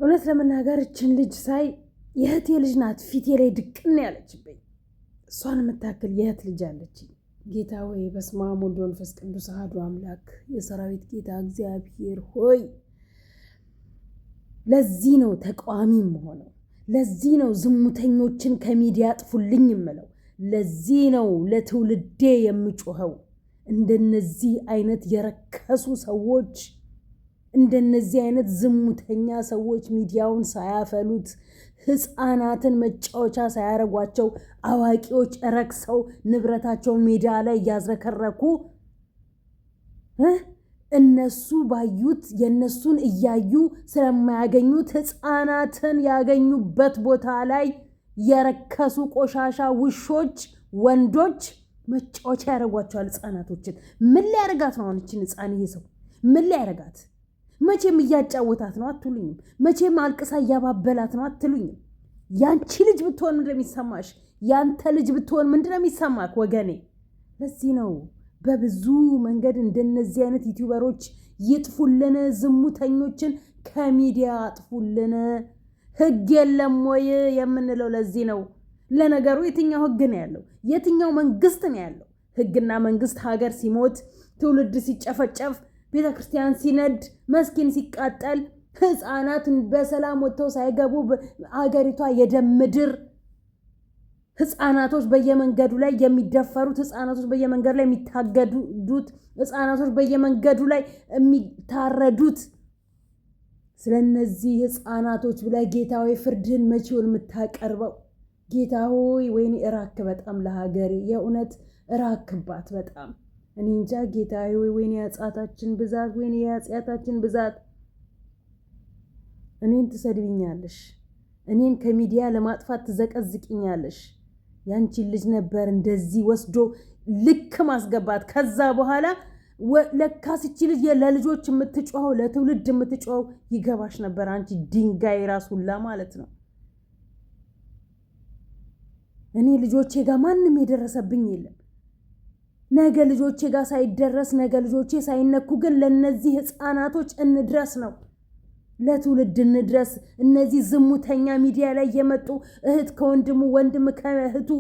እውነት ለመናገር እችን ልጅ ሳይ የእህቴ ልጅ ናት ፊቴ ላይ ድቅን ያለችብኝ። እሷን የምታክል የእህት ልጅ አለችኝ። ጌታ ሆይ በስመ አብ ወወልድ ወመንፈስ ቅዱስ አሐዱ አምላክ የሰራዊት ጌታ እግዚአብሔር ሆይ ለዚህ ነው ተቃዋሚ የምሆነው። ለዚህ ነው ዝሙተኞችን ከሚዲያ አጥፉልኝ የምለው። ለዚህ ነው ለትውልዴ የምጮኸው። እንደነዚህ አይነት የረከሱ ሰዎች፣ እንደነዚህ አይነት ዝሙተኛ ሰዎች ሚዲያውን ሳያፈሉት ህፃናትን መጫወቻ ሳያረጓቸው አዋቂዎች ረክሰው ንብረታቸውን ሜዳ ላይ እያዝረከረኩ እነሱ ባዩት የነሱን እያዩ ስለማያገኙት ህፃናትን ያገኙበት ቦታ ላይ የረከሱ ቆሻሻ ውሾች ወንዶች መጫወቻ ያረጓቸዋል ህፃናቶችን። ምን ሊያረጋት ነው አንቺን ህፃን? ይሄ ሰው ምን ሊያረጋት? መቼም እያጫወታት ነው አትሉኝም? መቼም አልቅሳ እያባበላት ነው አትሉኝም? ያንቺ ልጅ ብትሆን ምንድነው የሚሰማሽ? ያንተ ልጅ ብትሆን ምንድነው የሚሰማክ ወገኔ? ለዚህ ነው በብዙ መንገድ እንደነዚህ አይነት ዩቲዩበሮች ይጥፉልን፣ ዝሙተኞችን ከሚዲያ አጥፉልን፣ ህግ የለም ወይ የምንለው ለዚህ ነው። ለነገሩ የትኛው ህግ ነው ያለው? የትኛው መንግስት ነው ያለው? ህግና መንግስት ሀገር ሲሞት፣ ትውልድ ሲጨፈጨፍ፣ ቤተክርስቲያን ሲነድ፣ መስኪን ሲቃጠል፣ ህፃናት በሰላም ወጥተው ሳይገቡ ሀገሪቷ የደም ምድር፣ ህፃናቶች በየመንገዱ ላይ የሚደፈሩት፣ ህፃናቶች በየመንገዱ ላይ የሚታገዱት፣ ህፃናቶች በየመንገዱ ላይ የሚታረዱት፣ ስለነዚህ ህፃናቶች ብለህ ጌታ ሆይ ፍርድህን መቼውን የምታቀርበው? ጌታ ሆይ ወይኔ እራክ በጣም ለሀገሬ የእውነት እራክባት በጣም እኔ እንጃ ጌታ ሆይ ወይኔ የኃጢአታችን ብዛት፣ ወይኔ የኃጢአታችን ብዛት። እኔን ትሰድብኛለሽ፣ እኔን ከሚዲያ ለማጥፋት ትዘቀዝቅኛለሽ። ያንቺን ልጅ ነበር እንደዚህ ወስዶ ልክ ማስገባት። ከዛ በኋላ ለካስቺ ልጅ ለልጆች የምትጮኸው ለትውልድ የምትጮኸው ይገባሽ ነበር። አንቺ ድንጋይ ራሱላ ማለት ነው። እኔ ልጆቼ ጋር ማንም የደረሰብኝ የለም። ነገ ልጆቼ ጋር ሳይደረስ ነገ ልጆቼ ሳይነኩ ግን ለነዚህ ህፃናቶች እንድረስ ነው፣ ለትውልድ እንድረስ። እነዚህ ዝሙተኛ ሚዲያ ላይ የመጡ እህት ከወንድሙ ወንድም ከእህቱ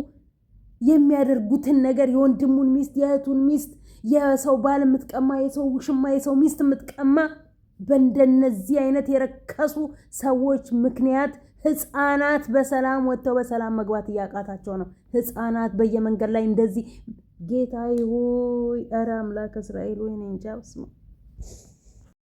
የሚያደርጉትን ነገር የወንድሙን ሚስት የእህቱን ሚስት የሰው ባል የምትቀማ የሰው ውሽማ የሰው ሚስት የምትቀማ በእንደነዚህ አይነት የረከሱ ሰዎች ምክንያት ህፃናት በሰላም ወጥተው በሰላም መግባት እያቃታቸው ነው። ህፃናት በየመንገድ ላይ እንደዚህ ጌታዬ ሆይ ኧረ አምላክ እስራኤል ወይ እንጃ።